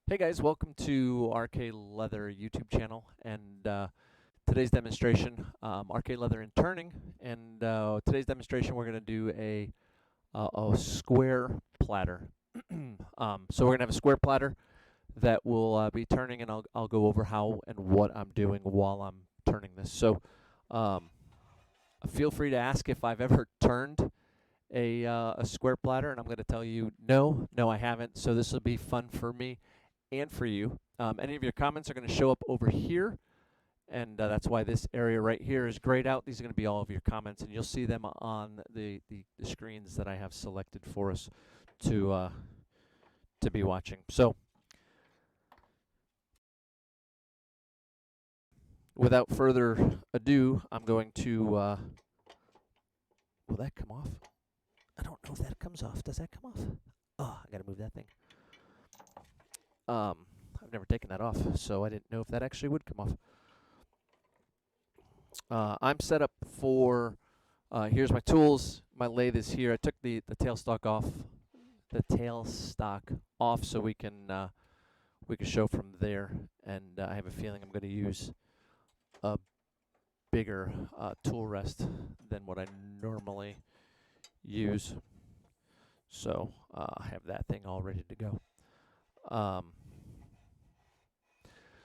Hey guys, welcome to RKLeather YouTube channel, and today's demonstration, RKLeather and turning, and today's demonstration we're going to do a square platter. So we're going to have a square platter that will be turning, and I'll go over how and what I'm doing while I'm turning this. So um, feel free to ask if I've ever turned a square platter, and I'm going to tell you no, I haven't. So this will be fun for me and for you. Any of your comments are going to show up over here, and that's why this area right here is grayed out. These are going to be all of your comments, and you'll see them on the screens that I have selected for us to be watching. So without further ado, I'm going to. Will that come off? I don't know if that comes off. Does that come off? Oh, I got to move that thing. I've never taken that off, so I didn't know if that actually would come off. I'm set up for, here's my tools. My lathe is here. I took the tailstock off so we can show from there. And I have a feeling I'm going to use a bigger tool rest than what I normally use. So I have that thing all ready to go.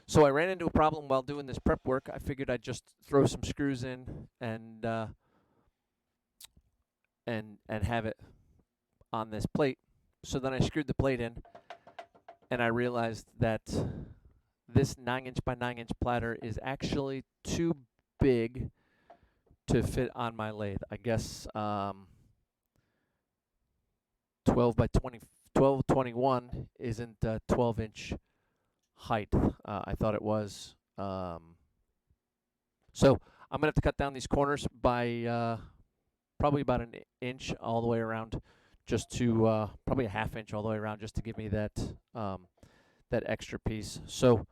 So I ran into a problem while doing this prep work. I figured I'd just throw some screws in and have it on this plate. So then I screwed the plate in, and I realized that this 9-inch by 9-inch platter is actually too big to fit on my lathe. I guess 12 by 20, 1221 isn't 12-inch height. I thought it was. So I'm going to have to cut down these corners by probably about an inch all the way around, just to probably a ½ inch all the way around, just to give me that that extra piece. So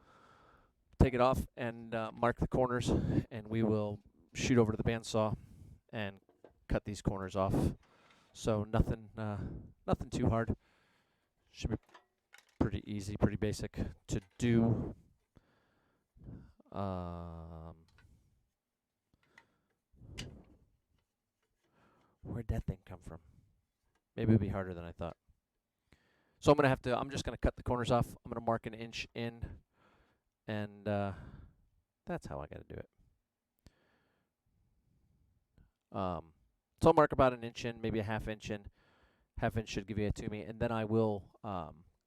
take it off and mark the corners, and we will shoot over to the bandsaw and cut these corners off. So nothing too hard. Should be pretty easy, pretty basic to do. Where'd that thing come from? Maybe it'd be harder than I thought. So I'm just gonna cut the corners off. I'm gonna mark an inch in, and that's how I gotta do it. So I'll mark about an inch in, maybe a ½ inch in. ½ inch should give you it to me, and then I will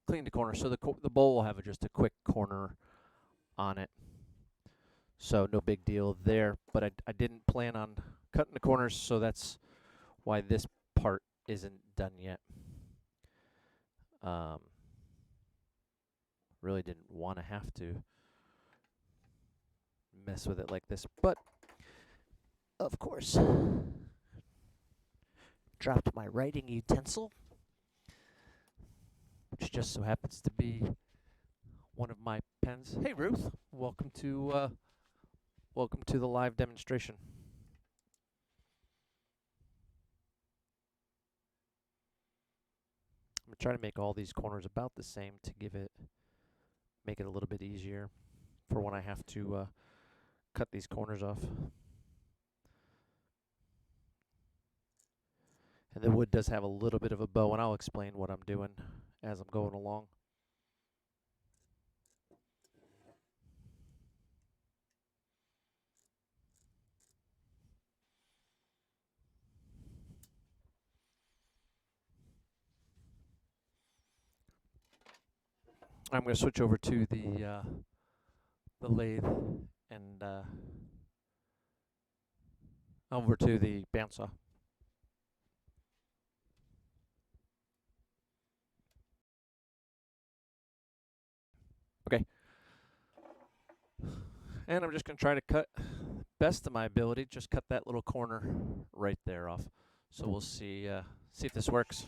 clean the corner. So the bowl will have just a quick corner on it. So no big deal there, but I didn't plan on cutting the corners, so that's why this part isn't done yet. Really didn't want to have to mess with it like this, but of course, dropped my writing utensil, which just so happens to be one of my pens. Hey Ruth, welcome to the live demonstration. I'm gonna try to make all these corners about the same to make it a little bit easier for when I have to cut these corners off. And the wood does have a little bit of a bow, and I'll explain what I'm doing as I'm going along. I'm going to switch over to the lathe and over to the bandsaw. Okay. And I'm just going to try to cut, best of my ability, just cut that little corner right there off. So we'll see if this works.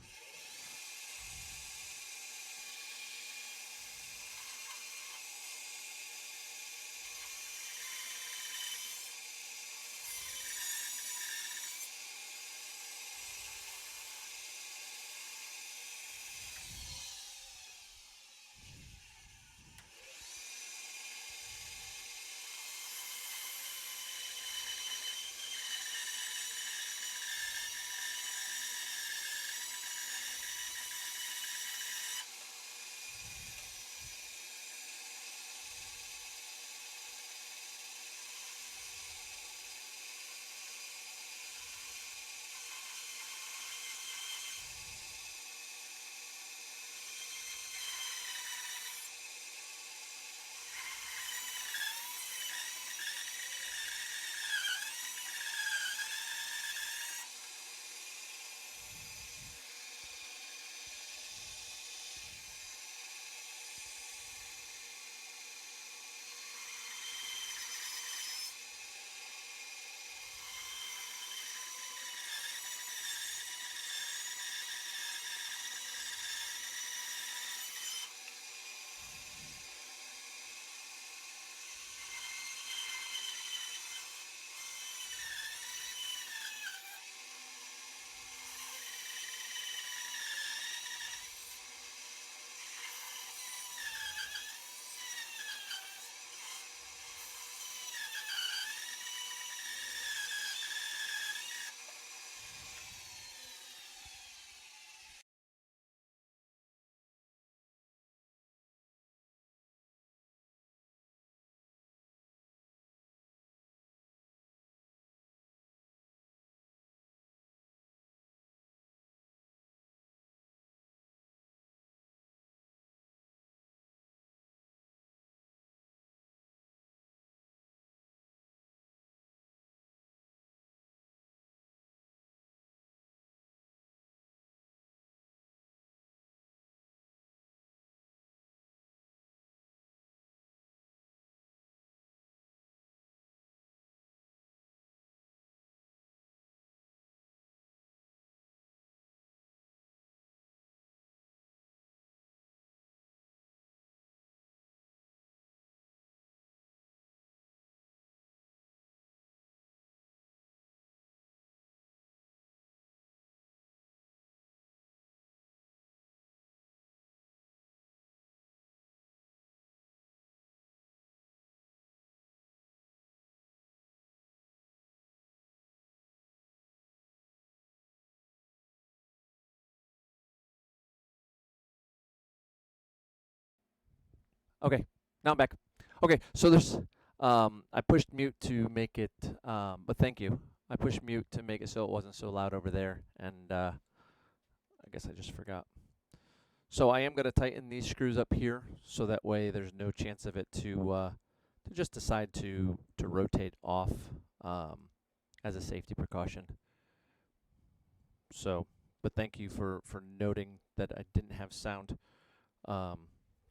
Okay, now I'm back. Okay, so there's I pushed mute to make it, but thank you. I pushed mute to make it so it wasn't so loud over there, and I guess I just forgot. So I am going to tighten these screws up here, so that way there's no chance of it to just decide to rotate off as a safety precaution. So, but thank you for noting that I didn't have sound.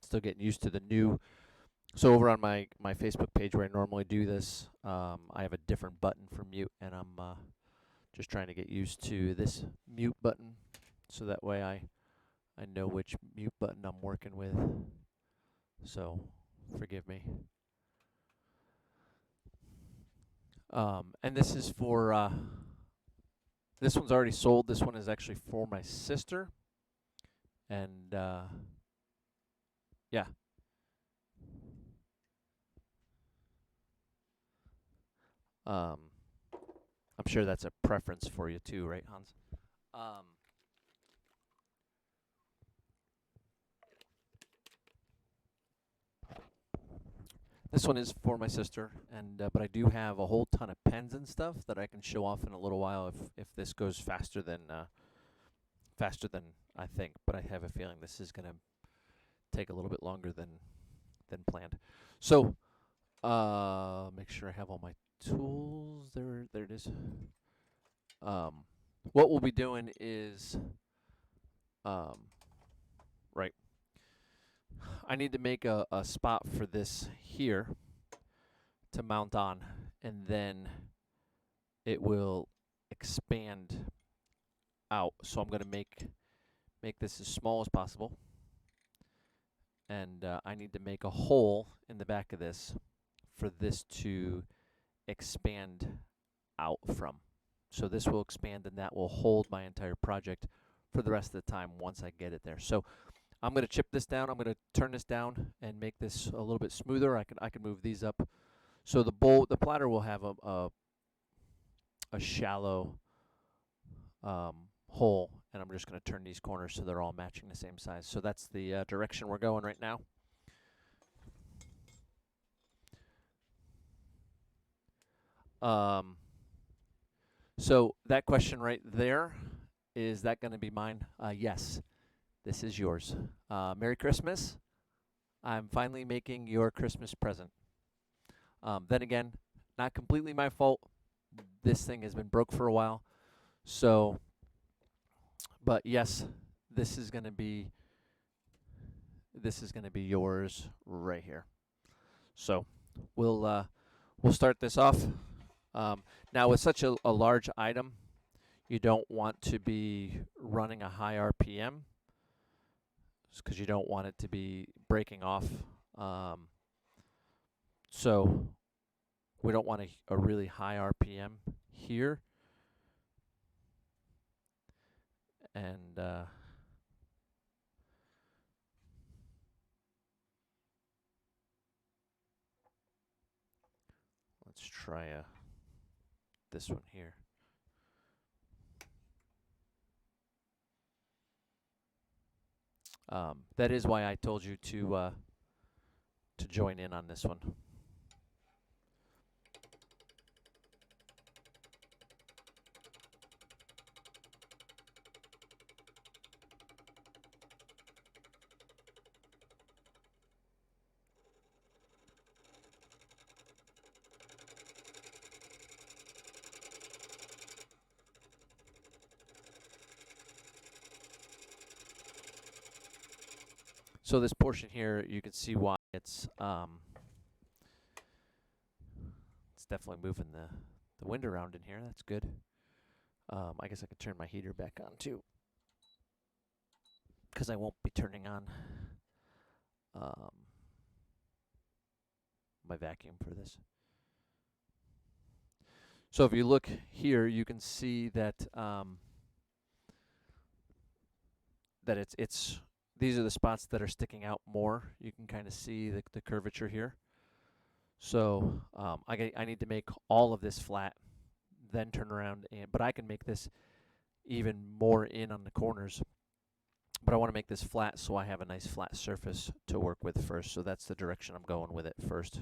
Still getting used to the new. So over on my Facebook page where I normally do this, I have a different button for mute, and I'm just trying to get used to this mute button, so that way I know which mute button I'm working with. So forgive me. And this is for this one's already sold. This one is actually for my sister, and yeah. Um, I'm sure that's a preference for you too, right, Hans? Um, this one is for my sister, and but I do have a whole ton of pens and stuff that I can show off in a little while if this goes faster than I think. But I have a feeling this is gonna take a little bit longer than planned. So make sure I have all my tools. There it is. What we'll be doing is right. I need to make a spot for this here to mount on, and then it will expand out. So I'm going to make this as small as possible, and I need to make a hole in the back of this for this to expand out from. So this will expand, and that will hold my entire project for the rest of the time once I get it there. So I'm going to chip this down. I'm going to turn this down and make this a little bit smoother. I can move these up. So the platter will have a shallow hole, and I'm just going to turn these corners so they're all matching the same size. So that's the direction we're going right now. So that question right there, is that going to be mine? Yes, this is yours. Merry Christmas. I'm finally making your Christmas present. Then again, not completely my fault. This thing has been broke for a while. So, but yes, this is going to be yours right here. So, we'll start this off. Now with such a large item, you don't want to be running a high RPM, because you don't want it to be breaking off. So we don't want a really high RPM here. And let's try this one here. That is why I told you to join in on this one. So this portion here, you can see why it's definitely moving the wind around in here. That's good. I guess I could turn my heater back on too, because I won't be turning on my vacuum for this. So if you look here, you can see that that it's these are the spots that are sticking out more. You can kind of see the curvature here. So I need to make all of this flat, then turn around, but I can make this even more in on the corners but I want to make this flat so I have a nice flat surface to work with first. So that's the direction I'm going with it first.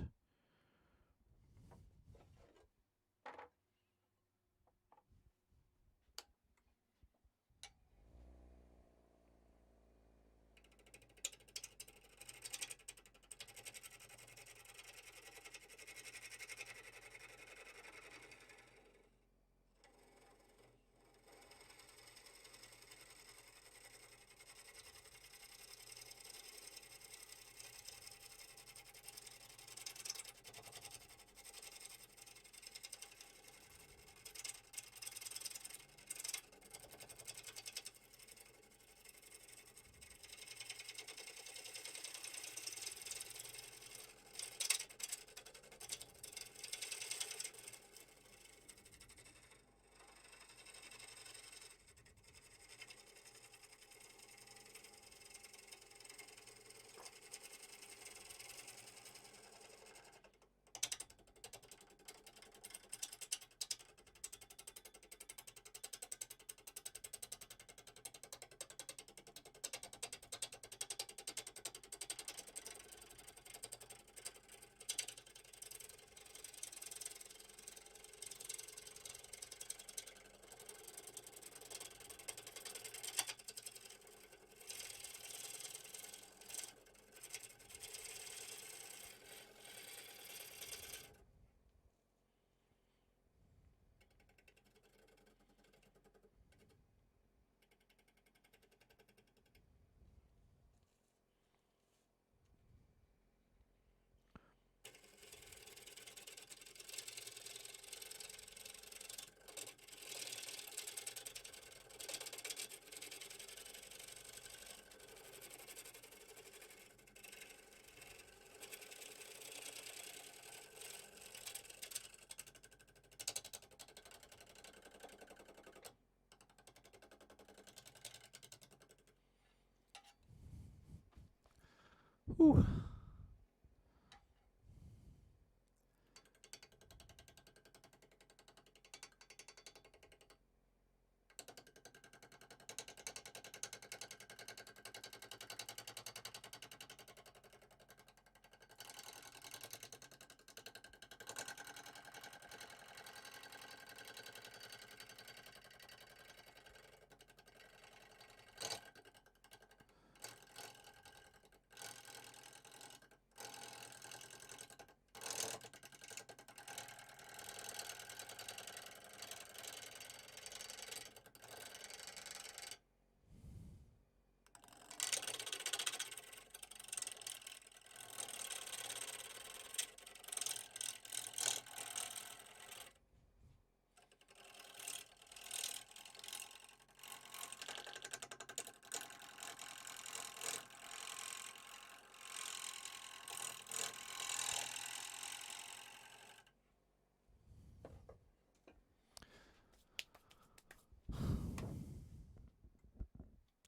Whew.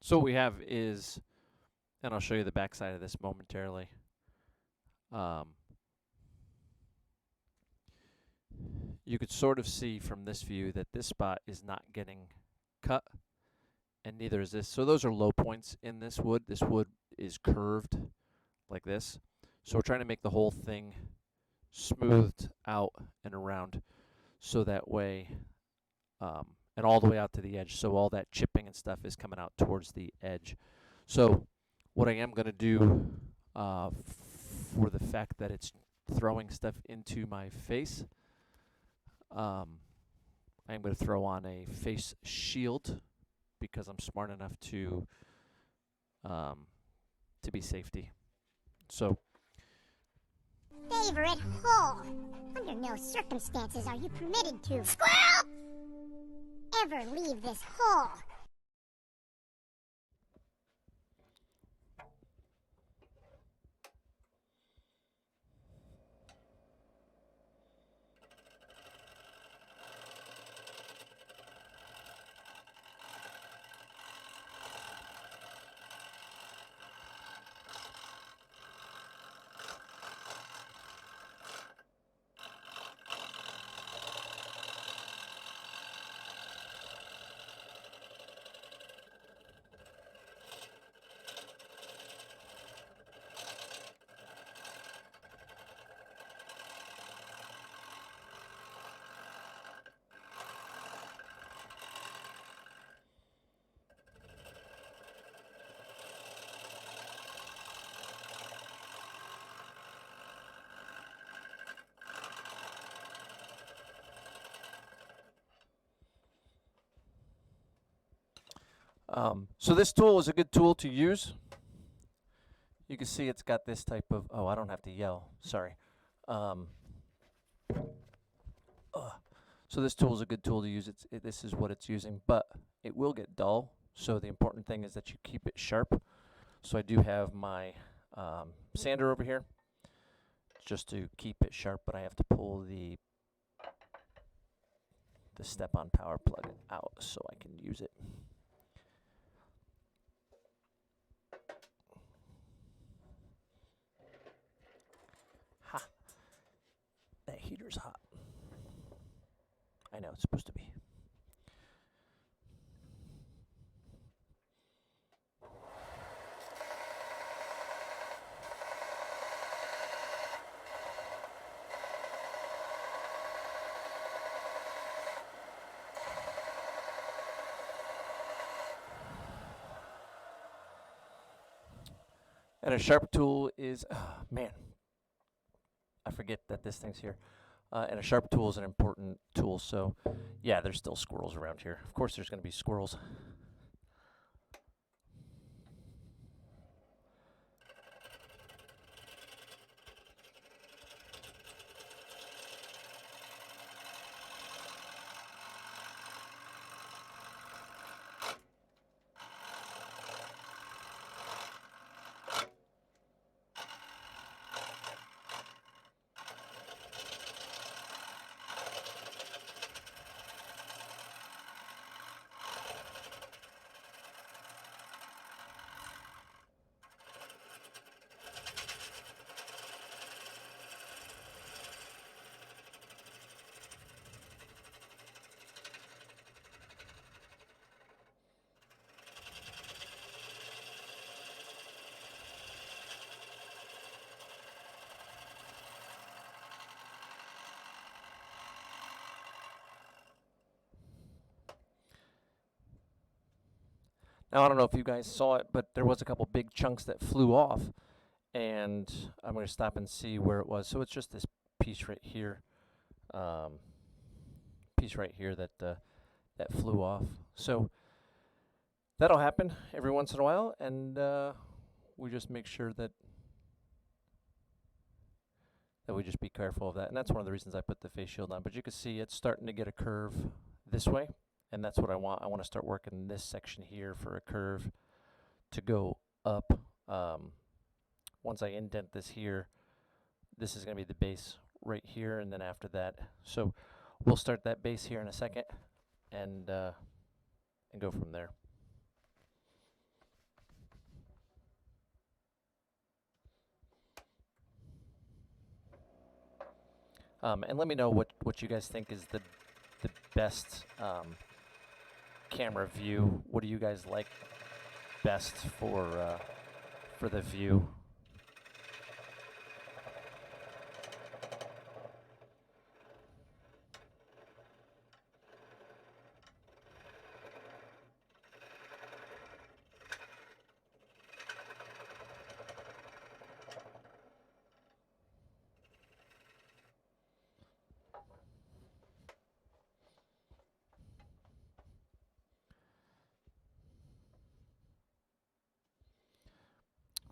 So what we have is, and I'll show you the back side of this momentarily. You could sort of see from this view that this spot is not getting cut, and neither is this. So those are low points in this wood. This wood is curved like this. So we're trying to make the whole thing smoothed out and around, so that way, and all the way out to the edge. So all that chipping and stuff is coming out towards the edge. So what I am going to do, for the fact that it's throwing stuff into my face, I'm going to throw on a face shield because I'm smart enough to be safety. So favorite hole. Under no circumstances are you permitted to squirrel ever leave this hole. So this tool is a good tool to use. You can see it's got this type of, oh, I don't have to yell, sorry. So this tool is a good tool to use. This is what it's using, but it will get dull. So the important thing is that you keep it sharp. So I do have my sander over here just to keep it sharp, but I have to pull the step-on power plug out so I can use it. Ha! That heater's hot. I know, it's supposed to be. And a sharp tool is, man, I forget that this thing's here. And a sharp tool is an important tool. So, yeah, there's still squirrels around here. Of course, there's going to be squirrels. Now, I don't know if you guys saw it, but there was a couple big chunks that flew off, and I'm going to stop and see where it was. So it's just this piece right here, that that flew off. So that'll happen every once in a while, and we just make sure that we just be careful of that. And that's one of the reasons I put the face shield on. But you can see it's starting to get a curve this way. And that's what I want. I want to start working this section here for a curve to go up. Once I indent this here, this is going to be the base right here, and then after that. So we'll start that base here in a second, and go from there. And let me know what you guys think is the best camera view. What do you guys like best for the view?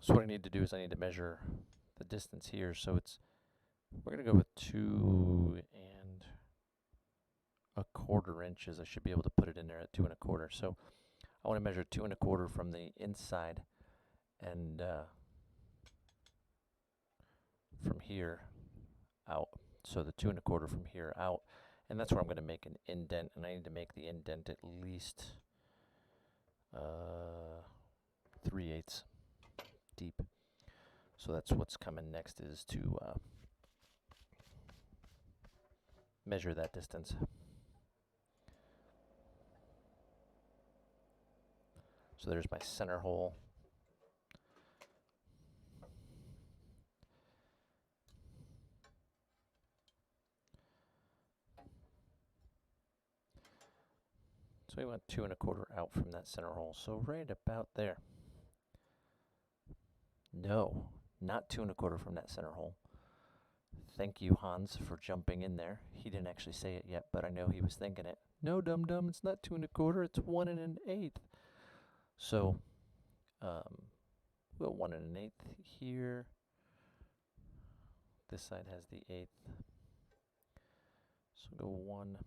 So what I need to do is I need to measure the distance here. So we're going to go with 2¼ inches. I should be able to put it in there at 2¼ So I want to measure 2¼ from the inside, and from here out. So the 2¼ from here out, and that's where I'm going to make an indent, and I need to make the indent at least 3/8 deep. So that's what's coming next, is to measure that distance. So there's my center hole. So we went 2¼ out from that center hole. So right about there. No, not 2¼ from that center hole. Thank you, Hans, for jumping in there. He didn't actually say it yet, but I know he was thinking it. No, dum-dum, it's not 2¼ it's 1 1/8. So we'll 1 1/8 here. This side has the 1/8. So go 1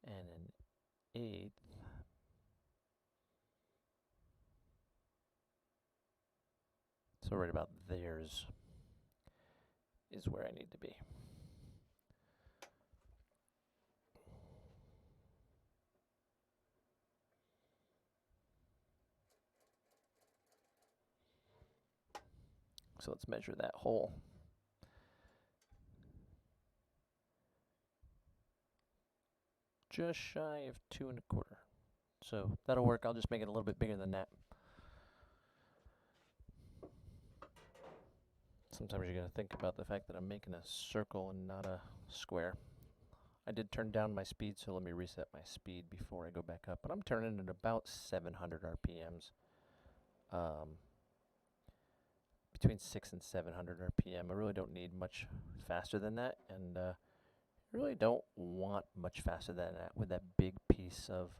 and 1/8. So right about there's is where I need to be. So let's measure that hole. Just shy of 2 1/4. So that'll work. I'll just make it a little bit bigger than that. Sometimes you're going to think about the fact that I'm making a circle and not a square. I did turn down my speed, so let me reset my speed before I go back up. But I'm turning at about 700 RPMs. Between 600 and 700 RPM. I really don't need much faster than that, and I really don't want much faster than that with that big piece of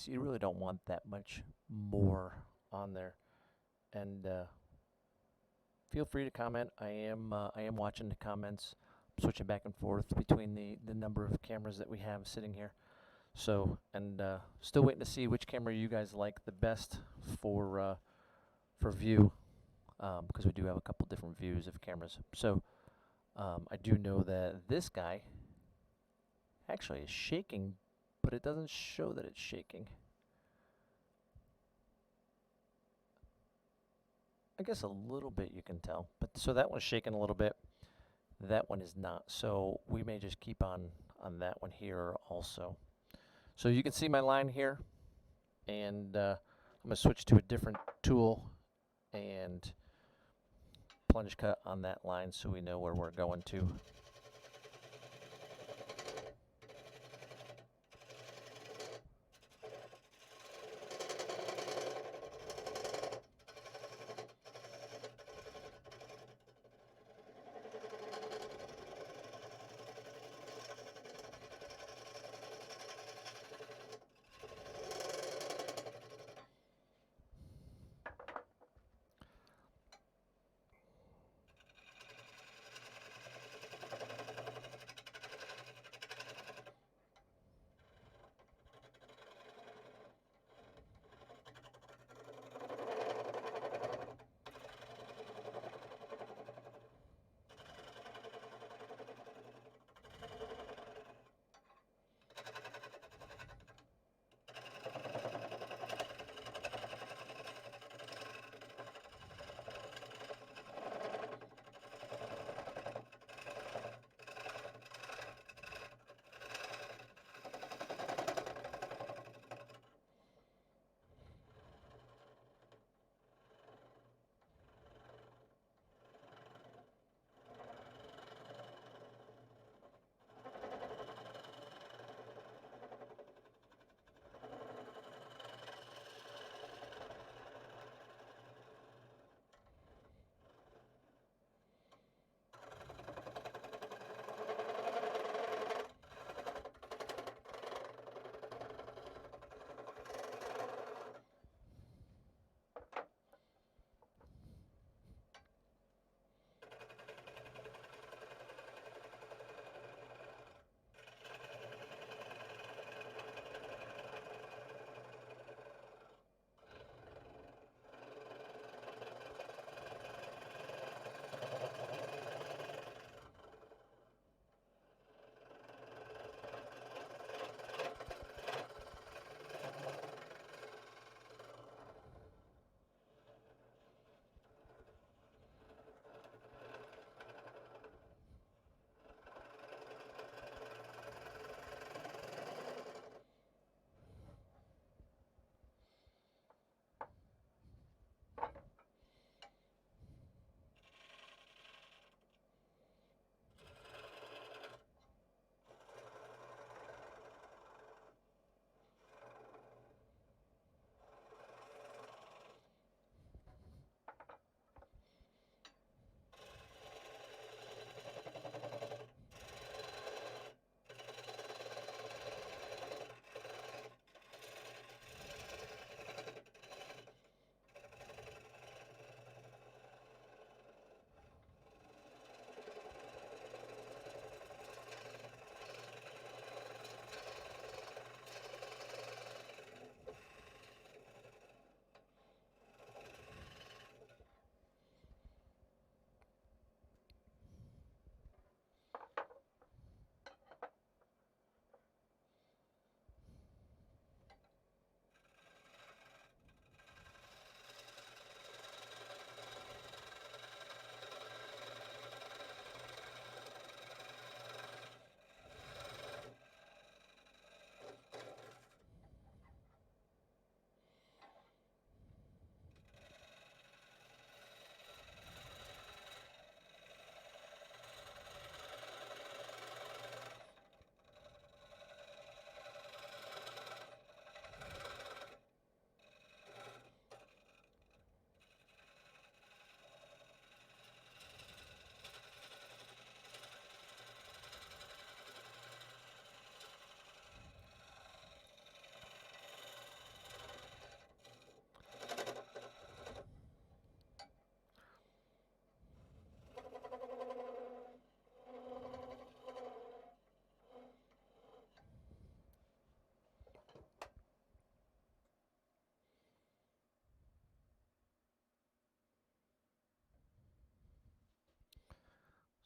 you really don't want that much more on there. And feel free to comment. I am watching the comments. I'm switching back and forth between the number of cameras that we have sitting here. So, and still waiting to see which camera you guys like the best for view, because we do have a couple different views of cameras. So I do know that this guy actually is shaking, but it doesn't show that it's shaking. I guess a little bit you can tell, but so that one's shaking a little bit. That one is not. So we may just keep on that one here also. So you can see my line here, and I'm going to switch to a different tool and plunge cut on that line so we know where we're going to.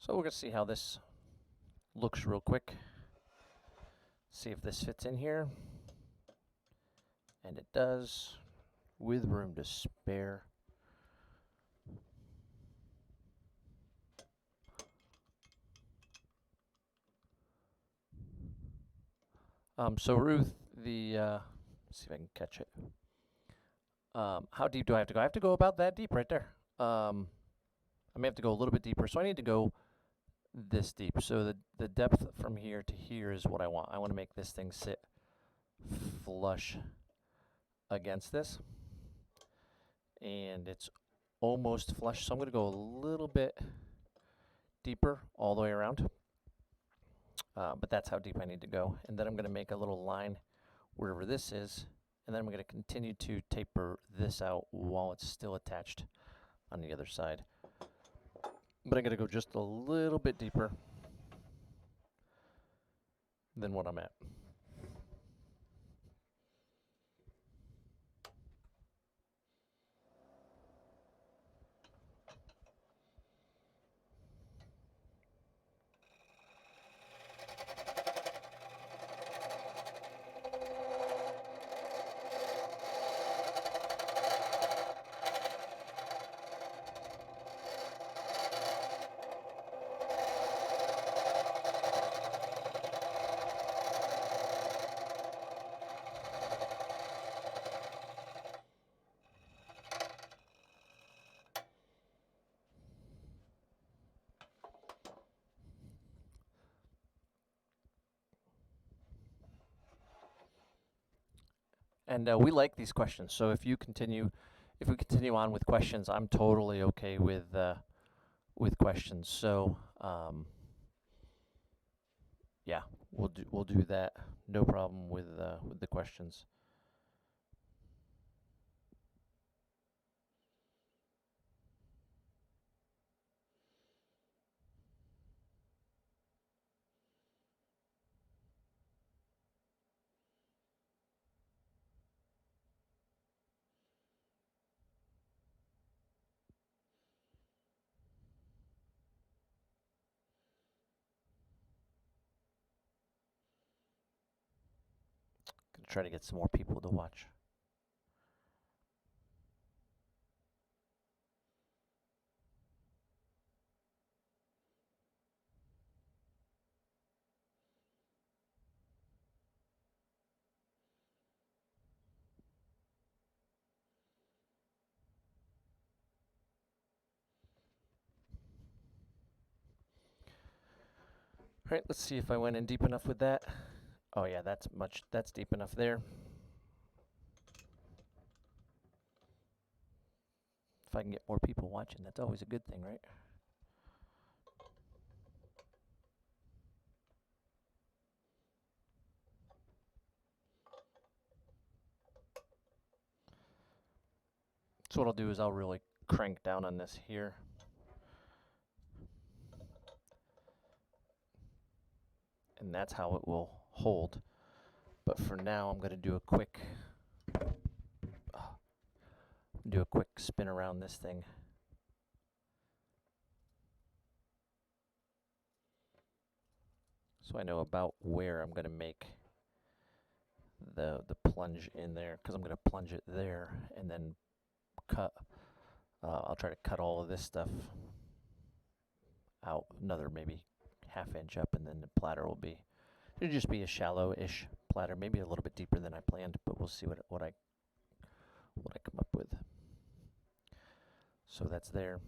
So we're going to see how this looks real quick. See if this fits in here. And it does, with room to spare. So Ruth, let's see if I can catch it. How deep do I have to go? I have to go about that deep right there. I may have to go a little bit deeper, so I need to go this deep. So the depth from here to here is what I want. I want to make this thing sit flush against this. And it's almost flush, so I'm going to go a little bit deeper all the way around. But that's how deep I need to go. And then I'm going to make a little line wherever this is, and then I'm going to continue to taper this out while it's still attached on the other side. But I'm going to go just a little bit deeper than what I'm at. And we like these questions, so if we continue on with questions, I'm totally okay with questions. So yeah, we'll do that. No problem with the questions. Gonna try to get some more people to watch. All right, let's see if I went in deep enough with that. Oh yeah, that's deep enough there. If I can get more people watching, that's always a good thing, right? So what I'll do is I'll really crank down on this here. And that's how it will hold. But for now, I'm going to do a quick spin around this thing. So I know about where I'm going to make the plunge in there, because I'm going to plunge it there and then cut. I'll try to cut all of this stuff out another maybe ½ inch up, and then the platter will be, it'll just be a shallow-ish platter, maybe a little bit deeper than I planned, but we'll see what I come up with. So that's there.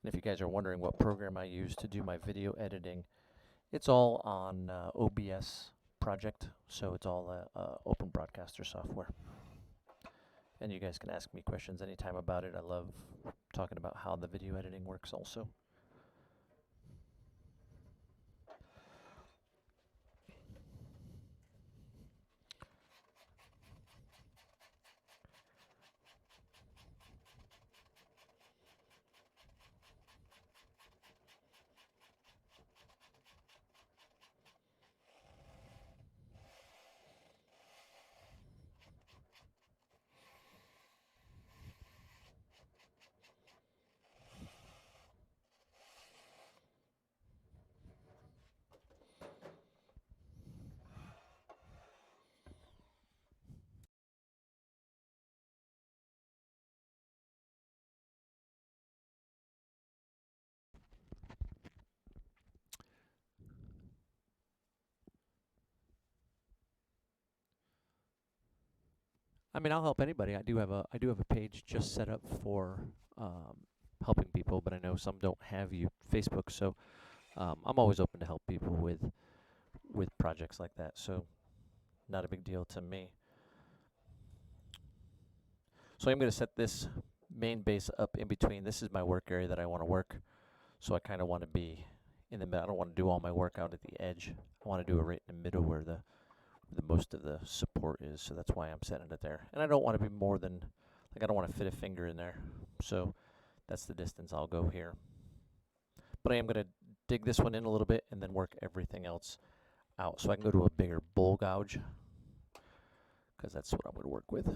And if you guys are wondering what program I use to do my video editing, it's all on OBS project, so it's all open broadcaster software. And you guys can ask me questions anytime about it. I love talking about how the video editing works also. I mean, I'll help anybody. I do have a page just set up for helping people, but I know some don't have Facebook, so I'm always open to help people with projects like that. So not a big deal to me. So I'm going to set this main base up in between. This is my work area that I want to work. So I kind of want to be in the middle. I don't want to do all my work out at the edge. I want to do it right in the middle where the most of the support is. So that's why I'm setting it there. And I don't want to be more than, like I don't want to fit a finger in there. So that's the distance I'll go here. But I am going to dig this one in a little bit and then work everything else out. So I can go to a bigger bowl gouge, because that's what I'm going to work with.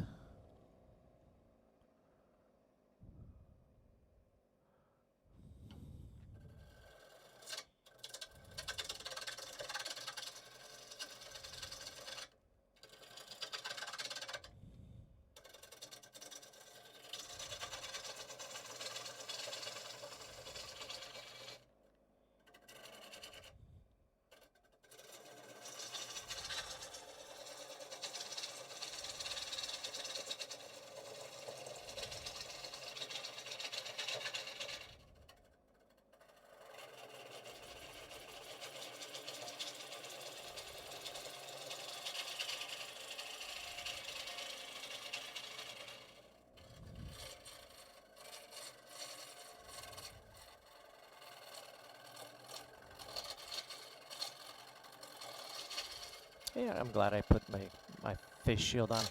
Yeah, I'm glad I put my face shield on. I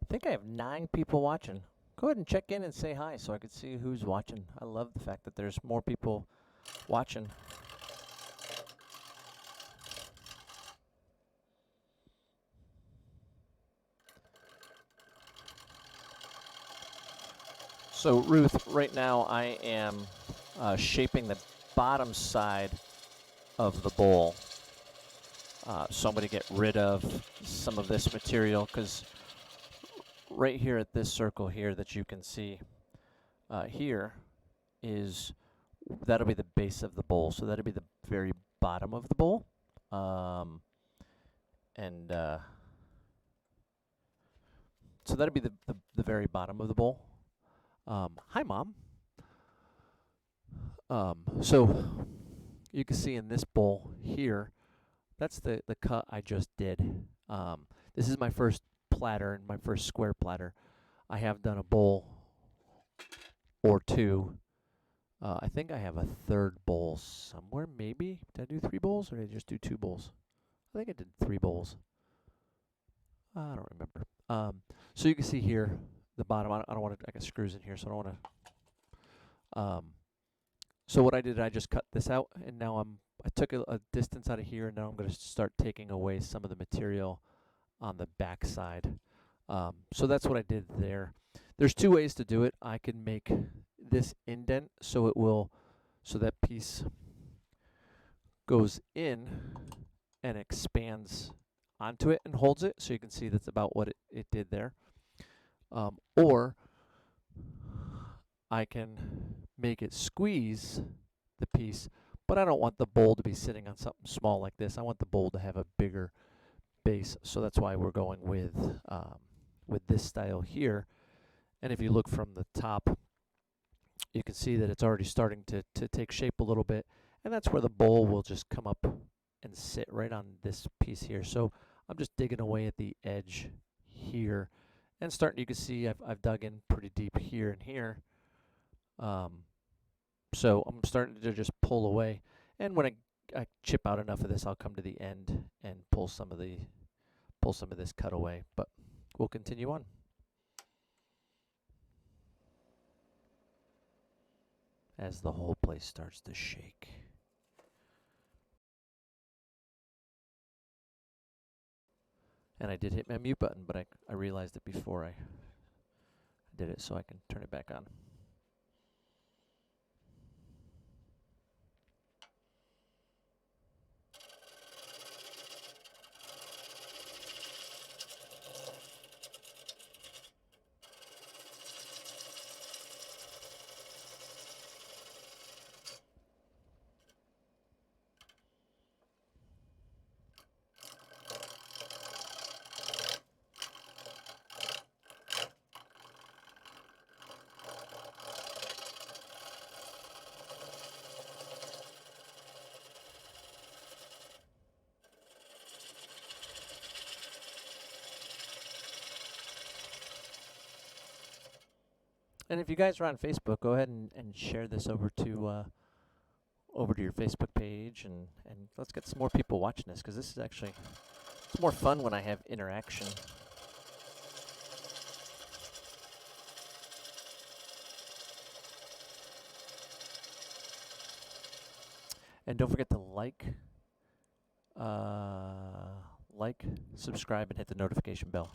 think I have 9 people watching. Go ahead and check in and say hi so I could see who's watching. I love the fact that there's more people watching. So Ruth, right now I am shaping the bottom side of the bowl. So I'm going to get rid of some of this material, because right here at this circle here that you can see here that'll be the base of the bowl. So that'll be the very bottom of the bowl. So that'll be the very bottom of the bowl. Hi, Mom. So you can see in this bowl here, that's the cut I just did. This is my first platter and my first square platter. I have done a bowl or two. I think I have a third bowl somewhere, maybe. Did I do 3 bowls or did I just do 2 bowls? I think I did 3 bowls. I don't remember. So you can see here, the bottom, I don't want to, I got screws in here, so I don't want to. So what I did, I just cut this out, and now I took a distance out of here, and now I'm going to start taking away some of the material on the back side. So that's what I did there. There's 2 ways to do it. I can make this indent so that piece goes in and expands onto it and holds it, so you can see that's about what it did there. Or I can make it squeeze the piece, but I don't want the bowl to be sitting on something small like this. I want the bowl to have a bigger base, so that's why we're going with this style here. And if you look from the top, you can see that it's already starting to take shape a little bit, and that's where the bowl will just come up and sit right on this piece here. So I'm just digging away at the edge here, and starting, you can see I've dug in pretty deep here and here. So I'm starting to just pull away, and when I chip out enough of this, I'll come to the end and pull some of this cut away. But we'll continue on. As the whole place starts to shake. And I did hit my mute button, but I realized it before I did it, so I can turn it back on. And if you guys are on Facebook, go ahead and share this over to your Facebook page, and let's get some more people watching this, because this is actually, it's more fun when I have interaction. And don't forget to like, subscribe, and hit the notification bell.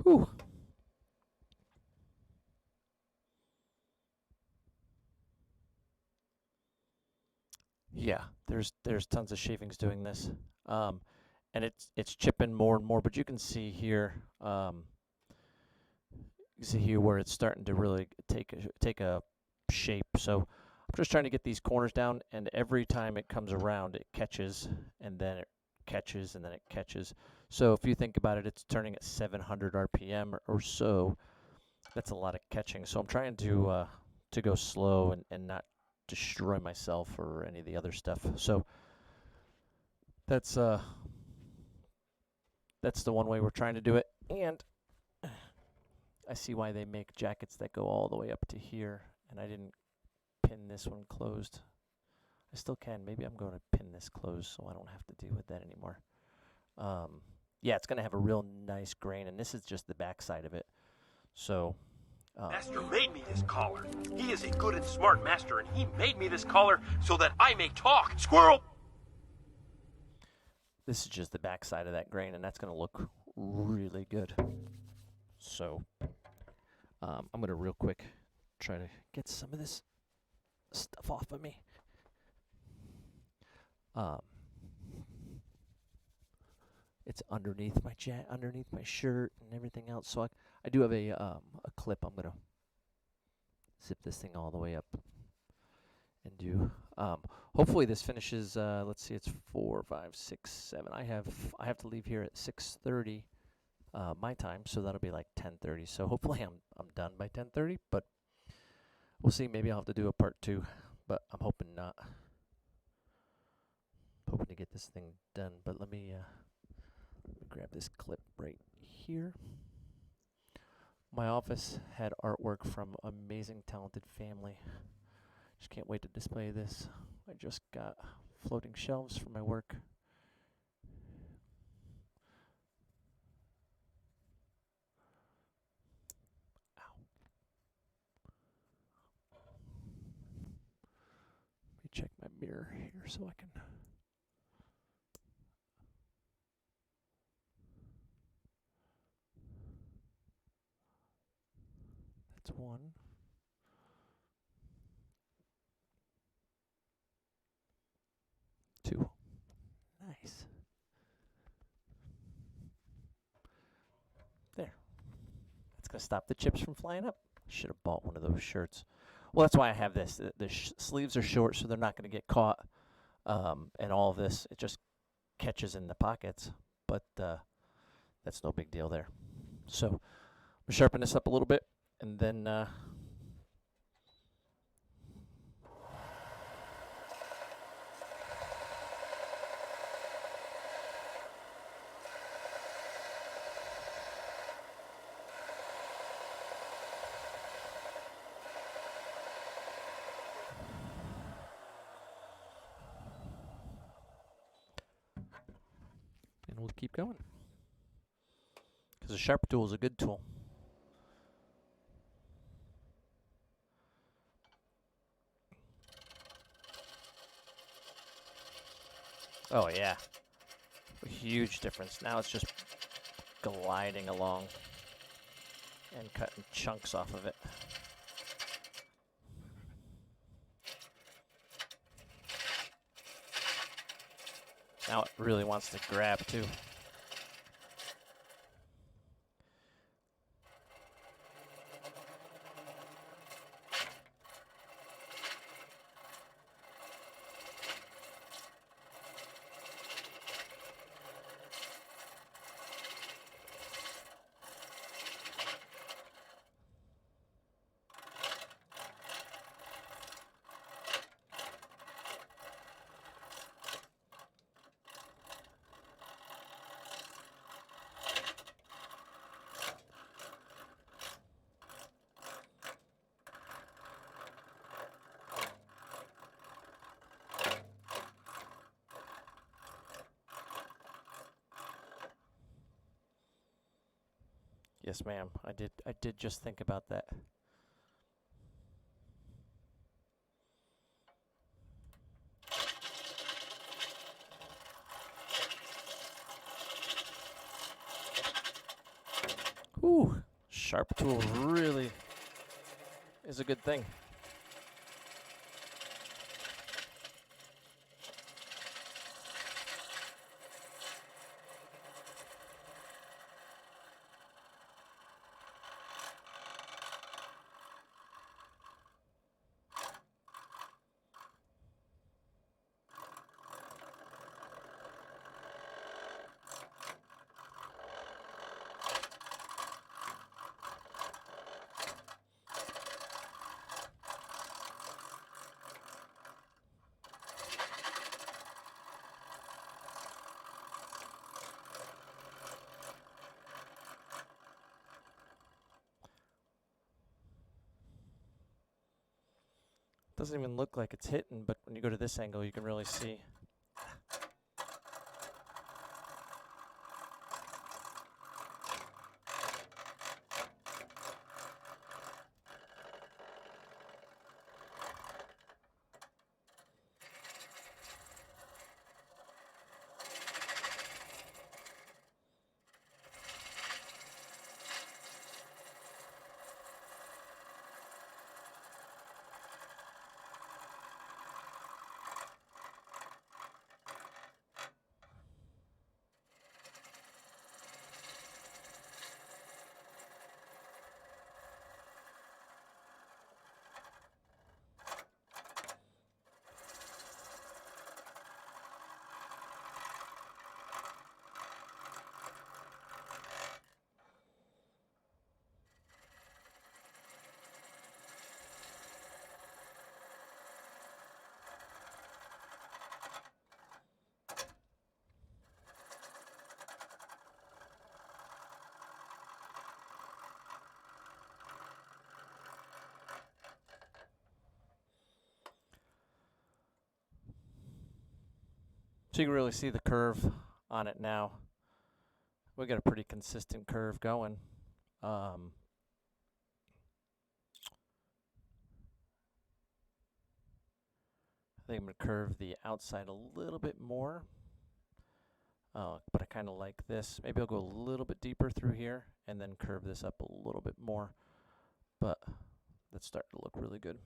Whew. Yeah, there's tons of shavings doing this, and it's chipping more and more. But you can see here, where it's starting to really take a shape. So I'm just trying to get these corners down, and every time it comes around, it catches, and then it catches, and then it catches. So if you think about it, it's turning at 700 RPM or so. That's a lot of catching. So I'm trying to go slow and not destroy myself or any of the other stuff. So that's the one way we're trying to do it. And I see why they make jackets that go all the way up to here, and I didn't pin this one closed. I still can. Maybe I'm going to pin this closed so I don't have to deal with that anymore. Yeah, it's going to have a real nice grain, and this is just the back side of it. So Master made me this collar. He is a good and smart master, and he made me this collar so that I may talk. Squirrel! This is just the back side of that grain, and that's going to look really good. So I'm going to real quick try to get some of this stuff off of me. It's underneath my underneath my shirt and everything else. So I do have a clip. I'm going to zip this thing all the way up and do. Hopefully this finishes. Let's see, it's 4, 5, 6, 7. I have to leave here at 6:30 my time, so that'll be like 10:30. So hopefully I'm done by 10:30. But we'll see. Maybe I'll have to do a part 2, but I'm hoping not. Hoping to get this thing done. But let me grab this clip right here. My office had artwork from amazing, talented family. Just can't wait to display this. I just got floating shelves for my work. Ow. Let me check my mirror here so I can. That's 1. 2. Nice. There. That's going to stop the chips from flying up. Should have bought one of those shirts. Well, that's why I have this. The sleeves are short, so they're not going to get caught. And all of this, it just catches in the pockets. But that's no big deal there. So I'm going to sharpen this up a little bit, and then we'll keep going. Because a sharp tool is a good tool. Oh yeah, a huge difference. Now it's just gliding along and cutting chunks off of it. Now it really wants to grab too. Yes, ma'am. I did just think about that. Ooh, sharp tool really is a good thing. Doesn't even look like it's hitting, but when you go to this angle, you can really see. So you can really see the curve on it now. We got a pretty consistent curve going. I think I'm going to curve the outside a little bit more. But I kind of like this. Maybe I'll go a little bit deeper through here and then curve this up a little bit more. But that's starting to look really good.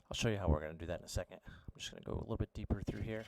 I'll show you how we're going to do that in a second. I'm just going to go a little bit deeper through here.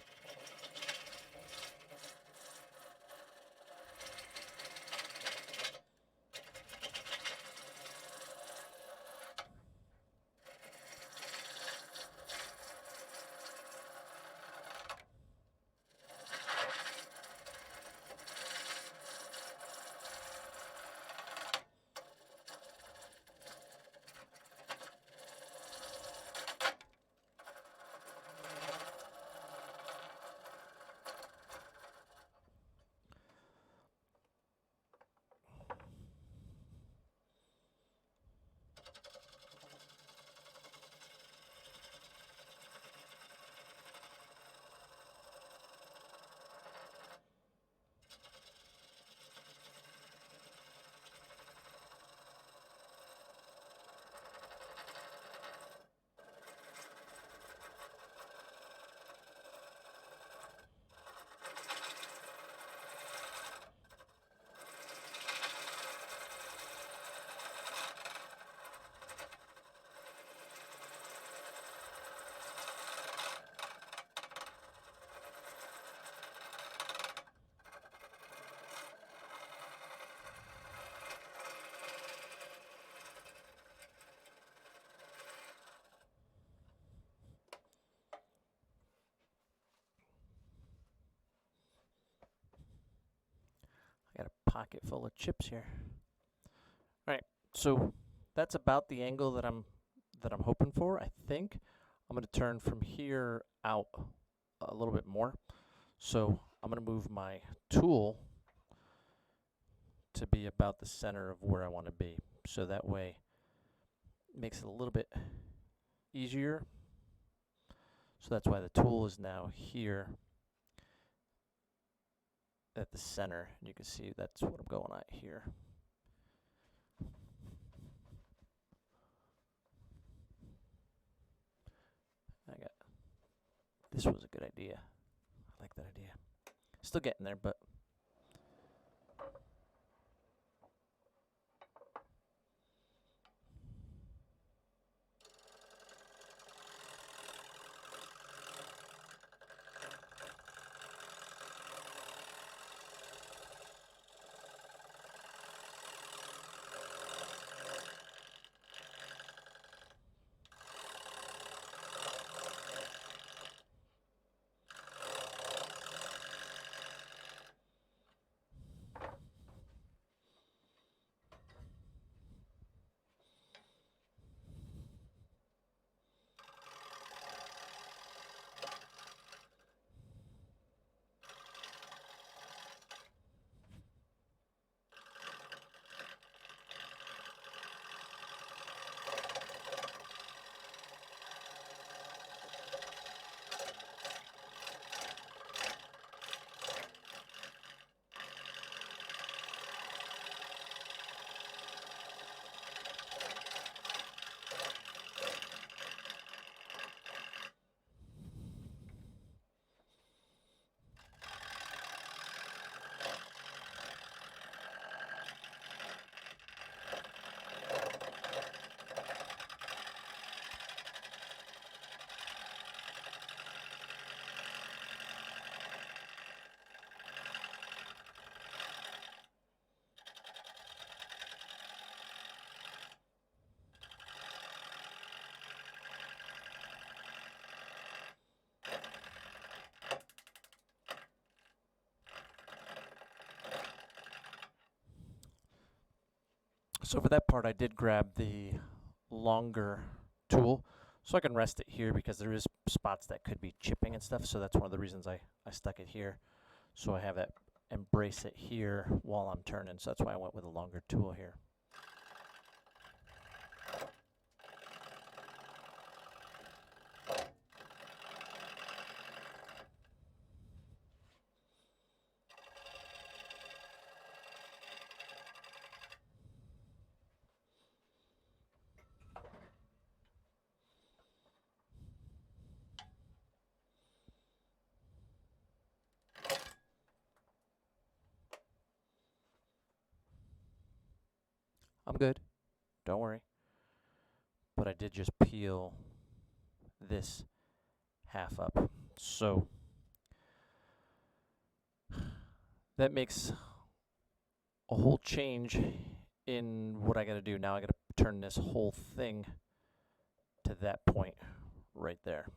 I got a pocket full of chips here. All right, so that's about the angle that I'm hoping for. I think I'm going to turn from here out a little bit more. So I'm going to move my tool to be about the center of where I want to be. So that way it makes it a little bit easier. So that's why the tool is now here at the center. You can see that's what I'm going at here. This was a good idea. I like that idea. Still getting there, but so for that part, I did grab the longer tool so I can rest it here because there is spots that could be chipping and stuff. So that's one of the reasons I stuck it here. So I have it embrace it here while I'm turning. So that's why I went with a longer tool here. I'm good. Don't worry. But I did just peel this half up. So that makes a whole change in what I got to do. Now I got to turn this whole thing to that point right there.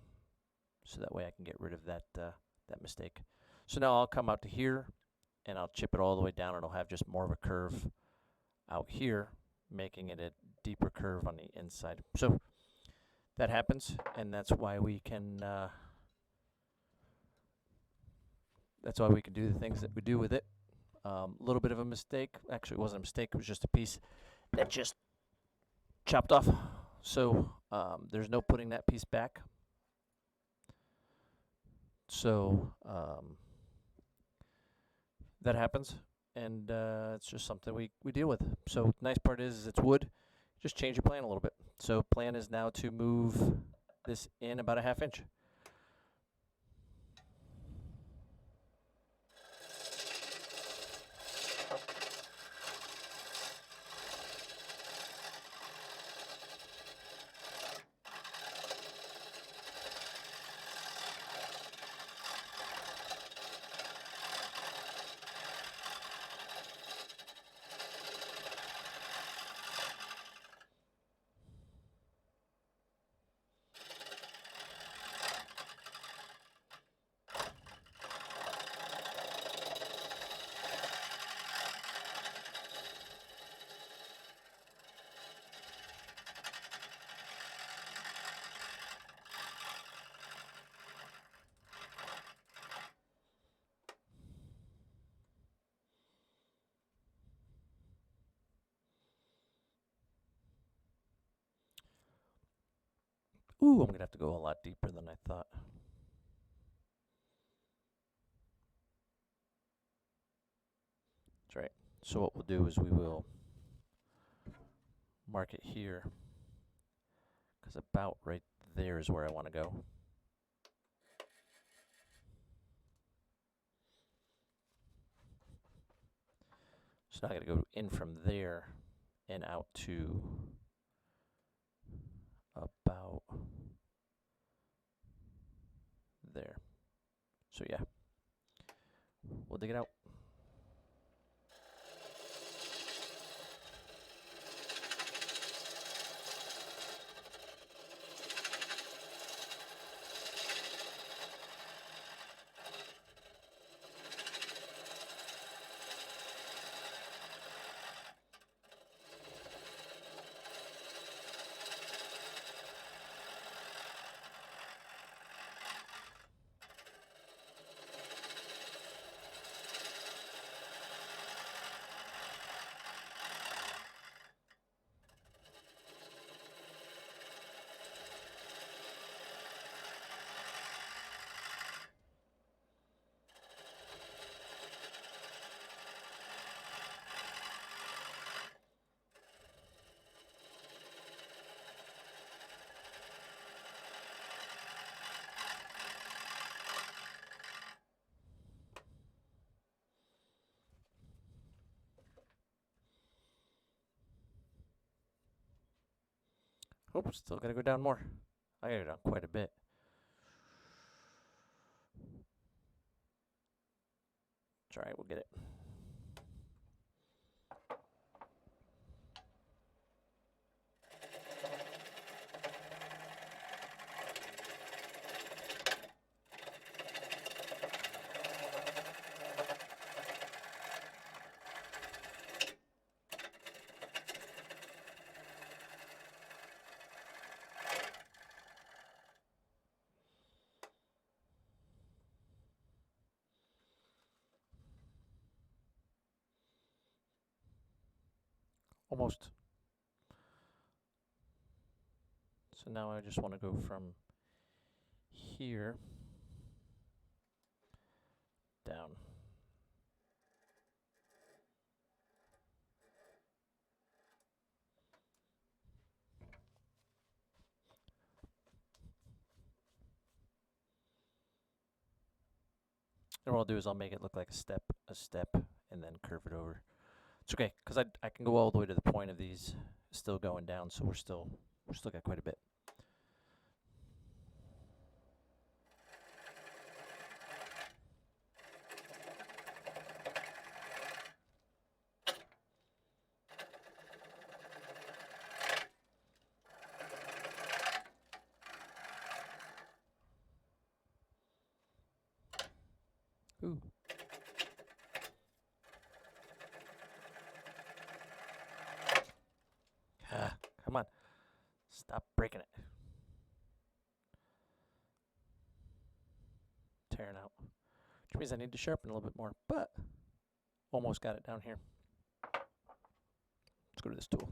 So that way I can get rid of that that mistake. So now I'll come out to here and I'll chip it all the way down, and I'll have just more of a curve out here, making it a deeper curve on the inside. So that happens, and that's why we can do the things that we do with it. A little bit of a mistake. Actually, it wasn't a mistake. It was just a piece that just chopped off. So there's no putting that piece back. So that happens, and it's just something we deal with. So nice part is it's wood. Just change your plan a little bit. So plan is now to move this in about a ½ inch. Ooh, I'm going to have to go a lot deeper than I thought. That's right. So what we'll do is we will mark it here, because about right there is where I want to go. So now I got to go in from there and out to about there. So yeah, we'll dig it out. Oops, still got to go down more. I got to go down quite a bit. It's all right, we'll get it. Almost. So now I just want to go from here down. And what I'll do is I'll make it look like a step, and then curve it over. It's okay, because I can go all the way to the point of these still going down, so we're still got quite a bit. Ooh. Ah, come on. Stop breaking it. Tearing out. Which means I need to sharpen a little bit more, but almost got it down here. Let's go to this tool.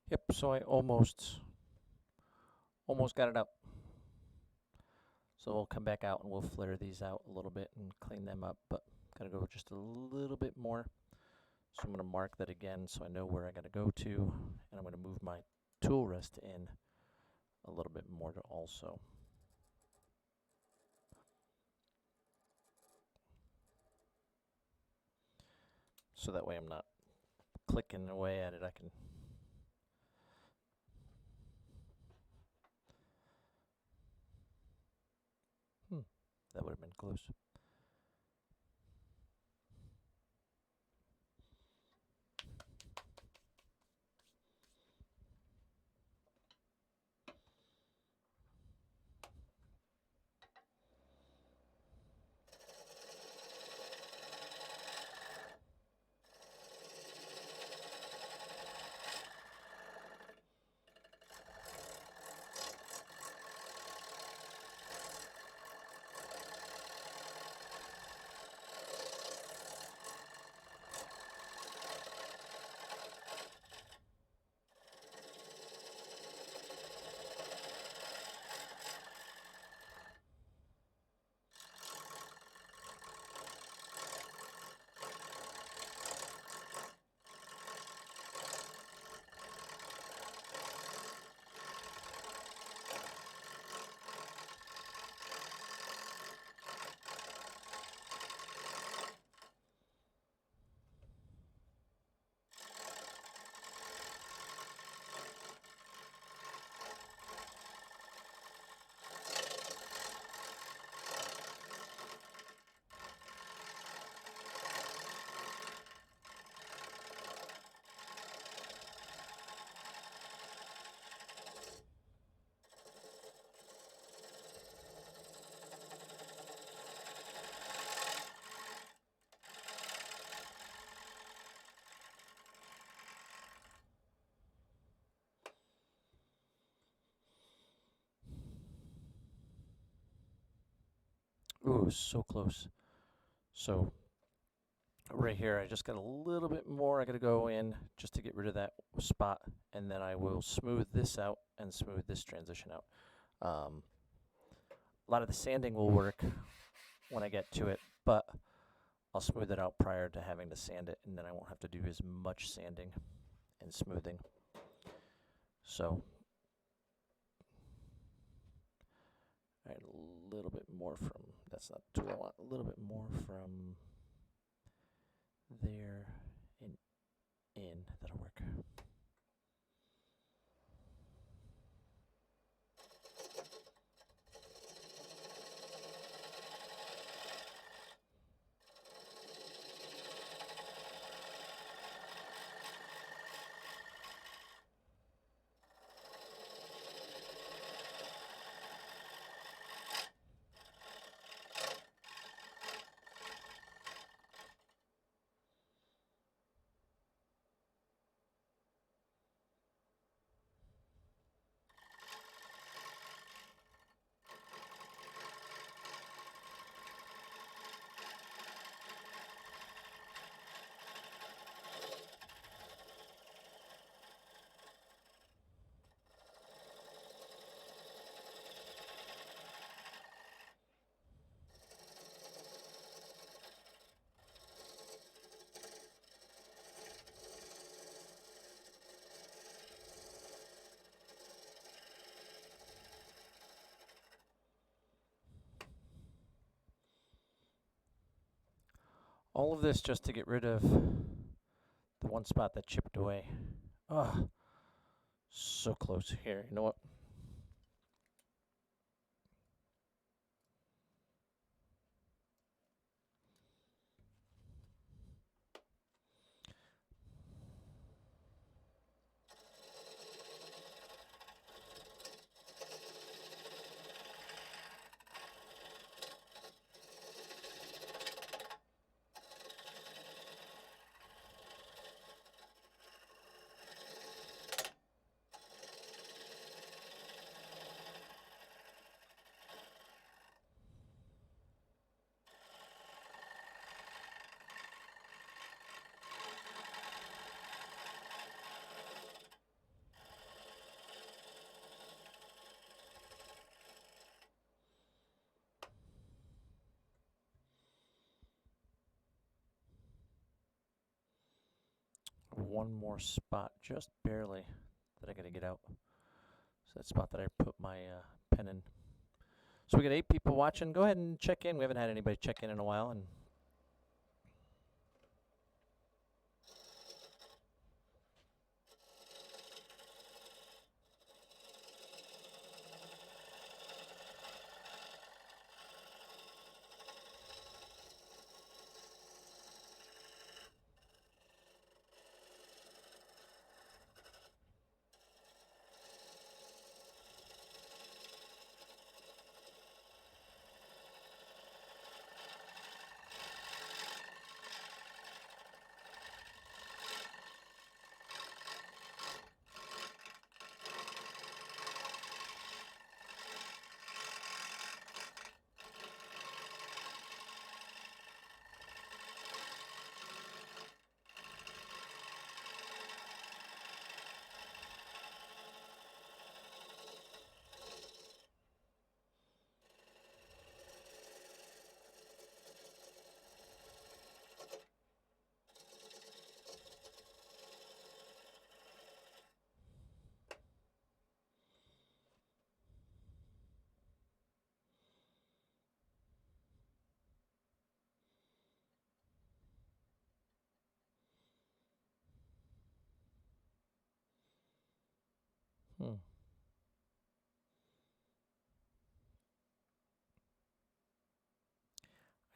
Yep, so I almost got it out. So we'll come back out and we'll flare these out a little bit and clean them up, but gotta go just a little bit more. So I'm gonna mark that again so I know where I gotta go to, and I'm gonna move my tool rest in a little bit more to also. So that way I'm not clicking away at it, I can that would have been close. Ooh, so close. So right here, I just got a little bit more I gotta go in just to get rid of that spot, and then I will smooth this out and smooth this transition out. A lot of the sanding will work when I get to it, but I'll smooth it out prior to having to sand it, and then I won't have to do as much sanding and smoothing. So, all right, a little bit more from, that's not the tool I want, a little bit more from there and in, that'll work. All of this just to get rid of the one spot that chipped away. Oh, so close here. You know what? One more spot, just barely, that I gotta get out. So that spot that I put my pen in. So we got 8 people watching. Go ahead and check in. We haven't had anybody check in a while, and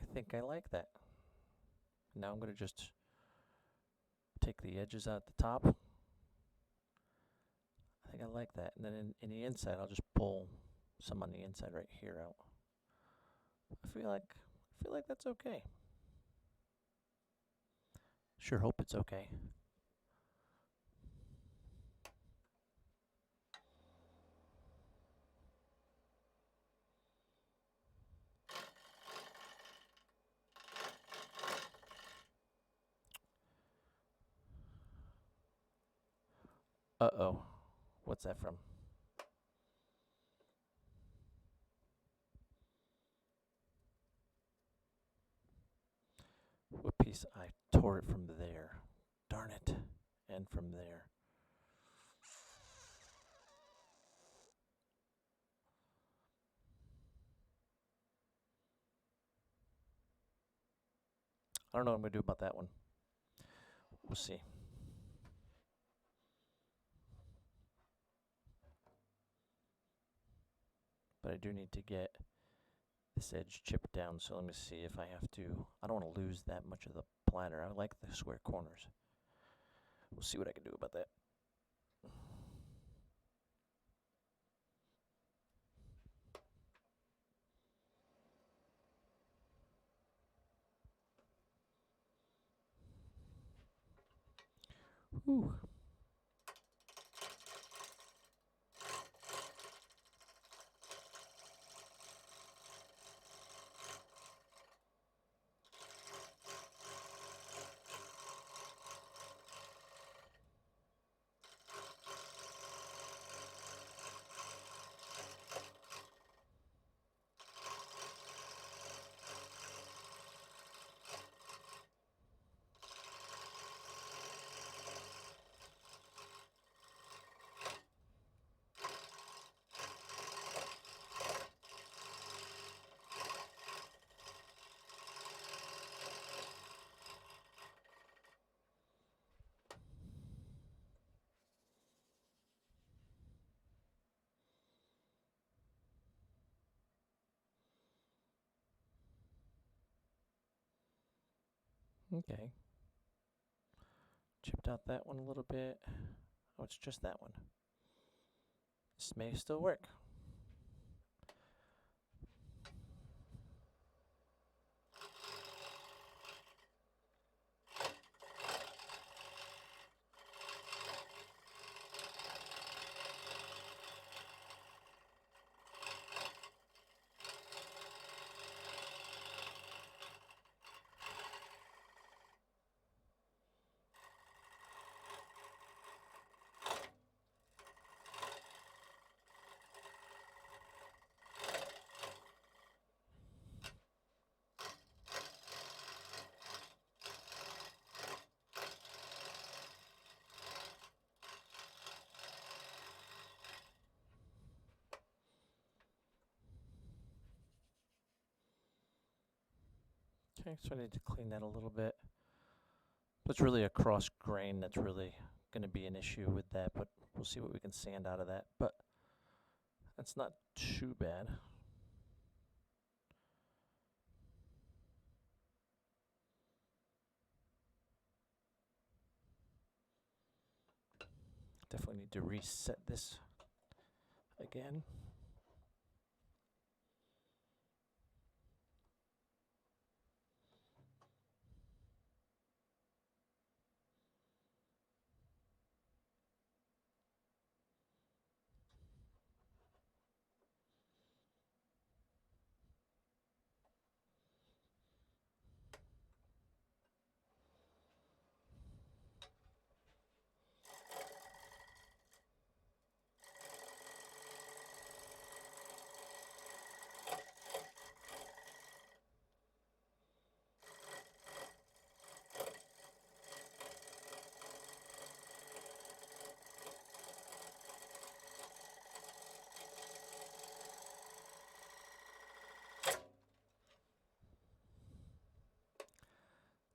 I think I like that. Now I'm gonna just take the edges out the top. I think I like that. And then in the inside, I'll just pull some on the inside right here out. I feel like that's okay. Sure hope it's okay. Uh-oh. What's that from? What piece? I tore it from there. Darn it. And from there. I don't know what I'm going to do about that one. We'll see. But I do need to get this edge chipped down, so let me see if I have to. I don't want to lose that much of the platter. I like the square corners. We'll see what I can do about that. Whew. Okay. Chipped out that one a little bit. Oh, it's just that one. This may still work. Okay, so I need to clean that a little bit. It's really a cross grain that's really going to be an issue with that, but we'll see what we can sand out of that. But that's not too bad. Definitely need to reset this again.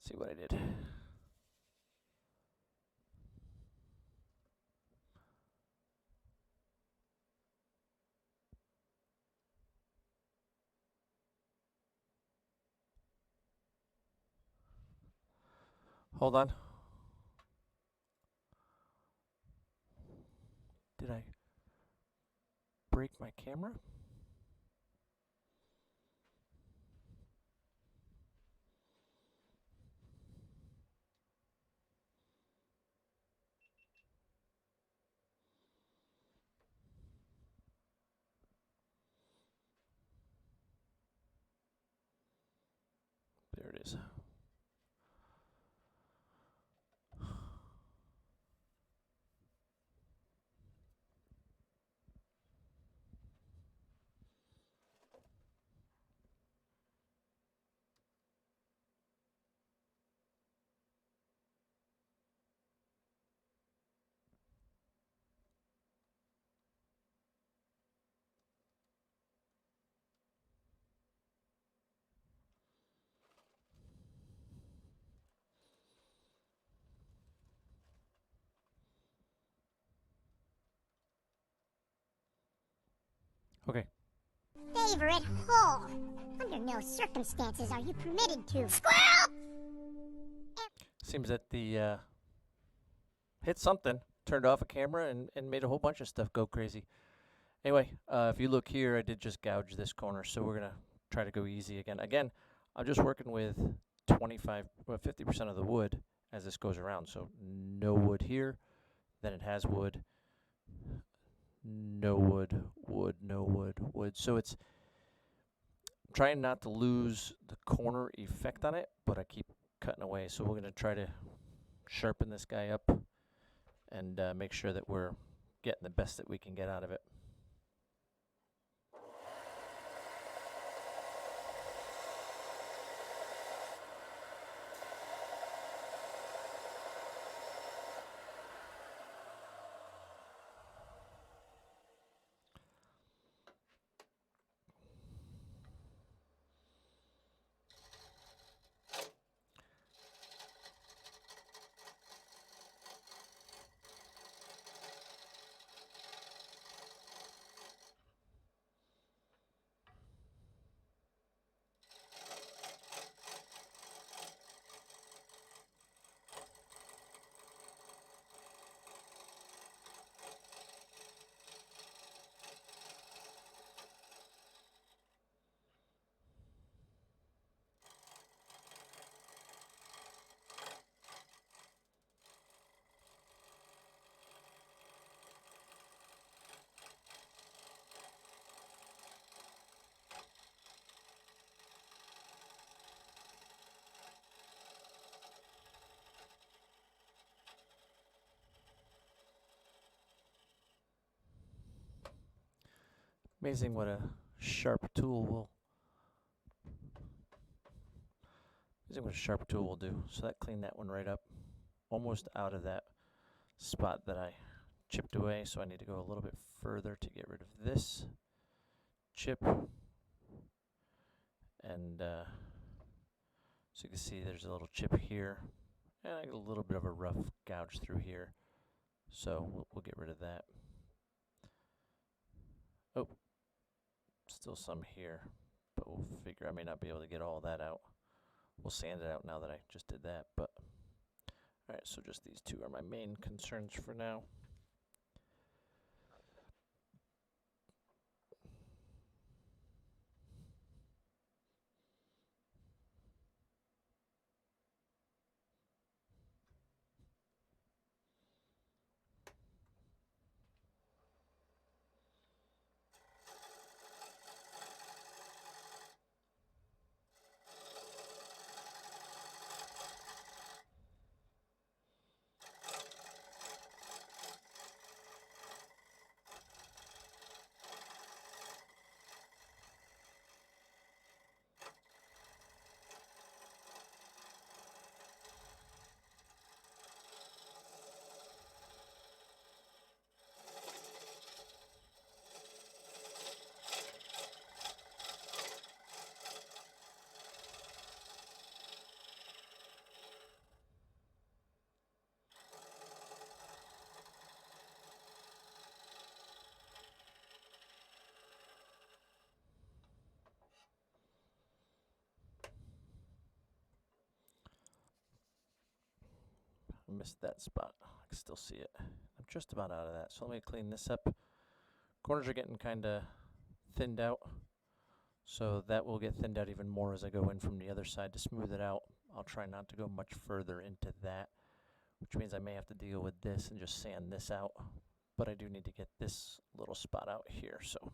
See what I did. Hold on. Did I break my camera? There it is. Okay. Favorite hole. Under no circumstances are you permitted to. Squirrel! Seems that the hit something, turned off a camera, and made a whole bunch of stuff go crazy. Anyway, if you look here, I did just gouge this corner, so we're going to try to go easy again. Again, I'm just working with 50% of the wood as this goes around. So no wood here, then it has wood, no wood, wood, no wood, wood. So it's trying not to lose the corner effect on it, but I keep cutting away. So we're going to try to sharpen this guy up and make sure that we're getting the best that we can get out of it. Amazing what a sharp tool will do. So that cleaned that one right up. Almost out of that spot that I chipped away, so I need to go a little bit further to get rid of this chip. And so you can see there's a little chip here, and I get a little bit of a rough gouge through here. So we'll get rid of that. Oh, still some here, but we'll figure I may not be able to get all that out. We'll sand it out now that I just did that. But all right, so just these two are my main concerns for now. I missed that spot. I can still see it. I'm just about out of that. So let me clean this up. Corners are getting kind of thinned out. So that will get thinned out even more as I go in from the other side to smooth it out. I'll try not to go much further into that, which means I may have to deal with this and just sand this out. But I do need to get this little spot out here. So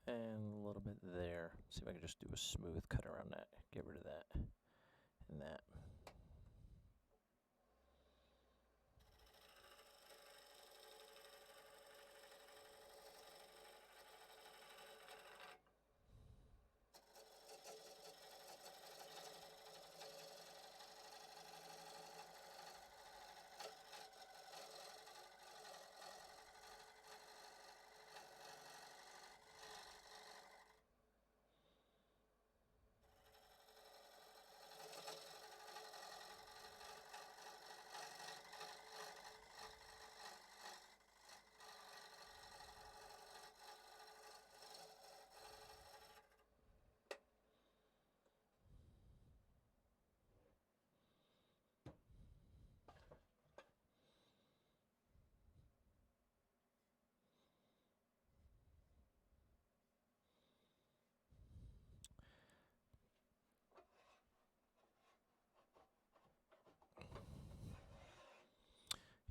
and a little bit there. See if I can just do a smooth cut around that. Get rid of that and that.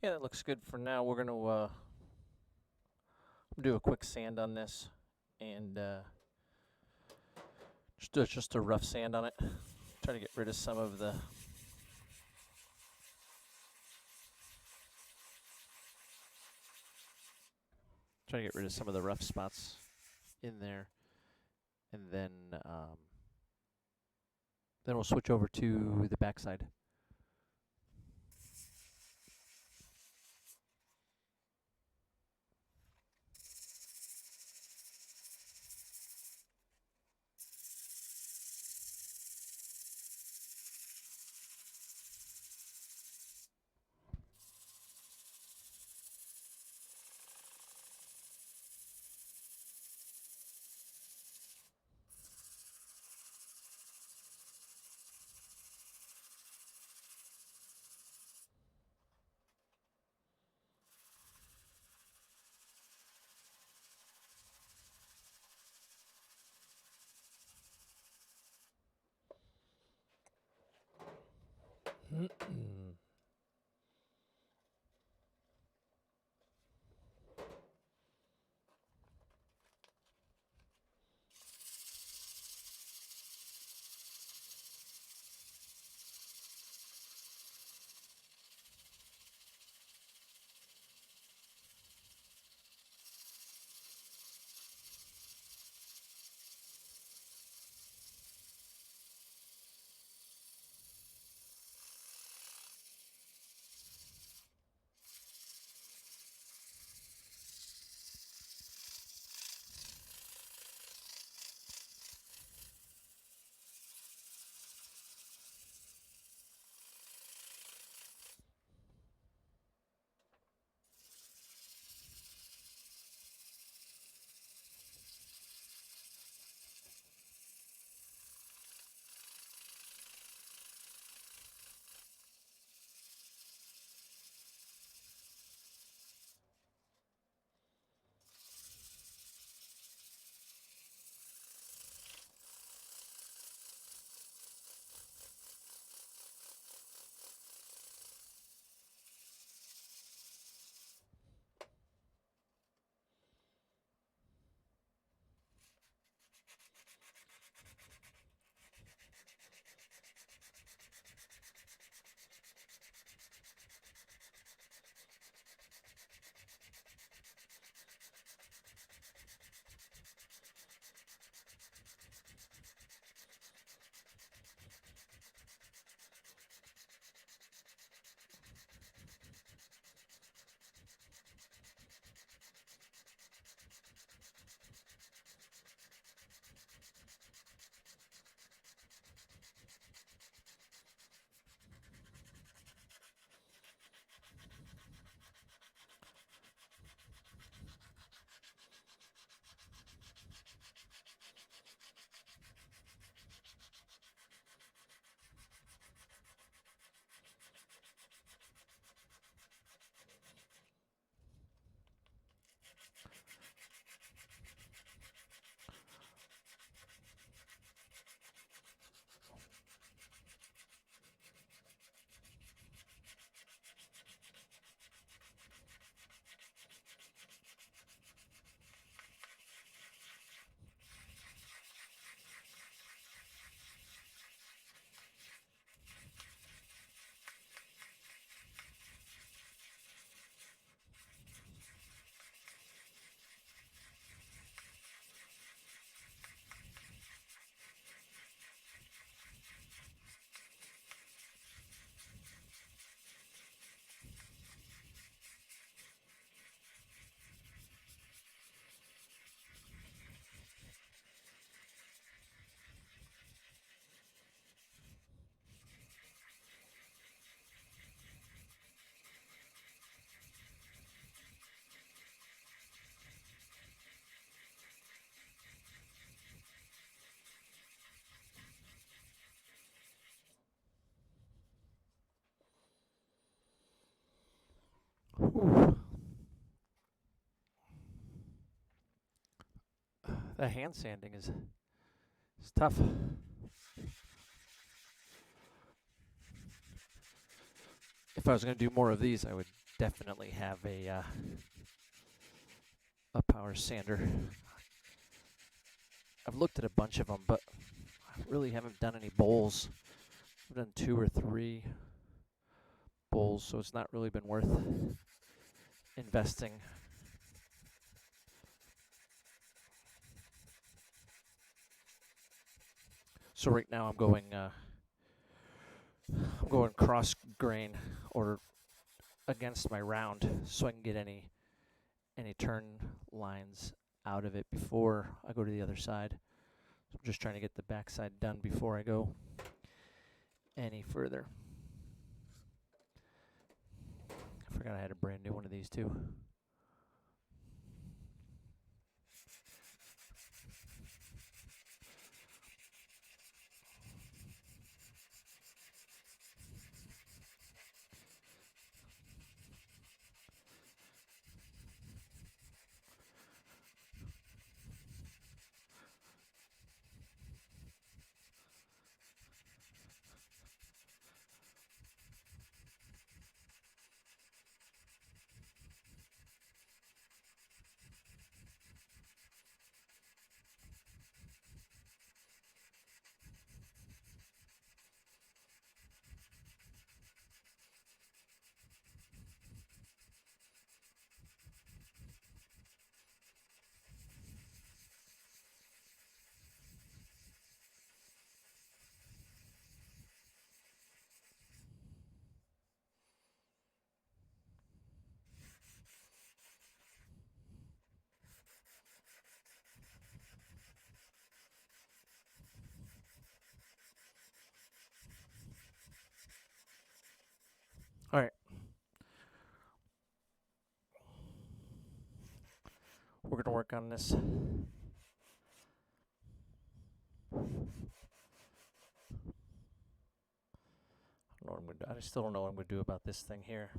Yeah, that looks good for now. We're going to do a quick sand on this and just a rough sand on it. Try to get rid of some of the rough spots in there, and then we'll switch over to the backside. Ooh. The hand sanding is tough. If I was going to do more of these, I would definitely have a power sander. I've looked at a bunch of them, but I really haven't done any bowls. I've done 2 or 3 bowls, so it's not really been worth investing. So right now I'm going cross grain or against my round, so I can get any turn lines out of it before I go to the other side. So I'm just trying to get the backside done before I go any further. I forgot I had a brand new one of these too. we're gonna work on this. I still don't know what I'm gonna do about this thing here.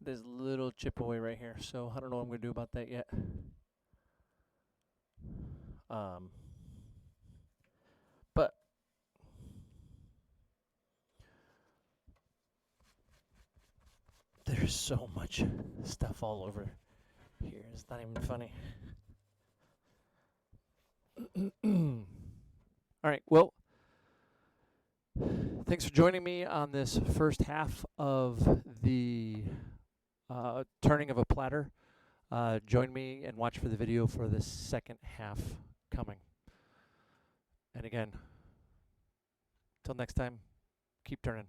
There's a little chip away right here, so I don't know what I'm gonna do about that yet. But there's so much stuff all over here. It's not even funny. All right, well, thanks for joining me on this first half of the turning of a platter. Join me and watch for the video for the second half coming. And again, till next time, keep turning.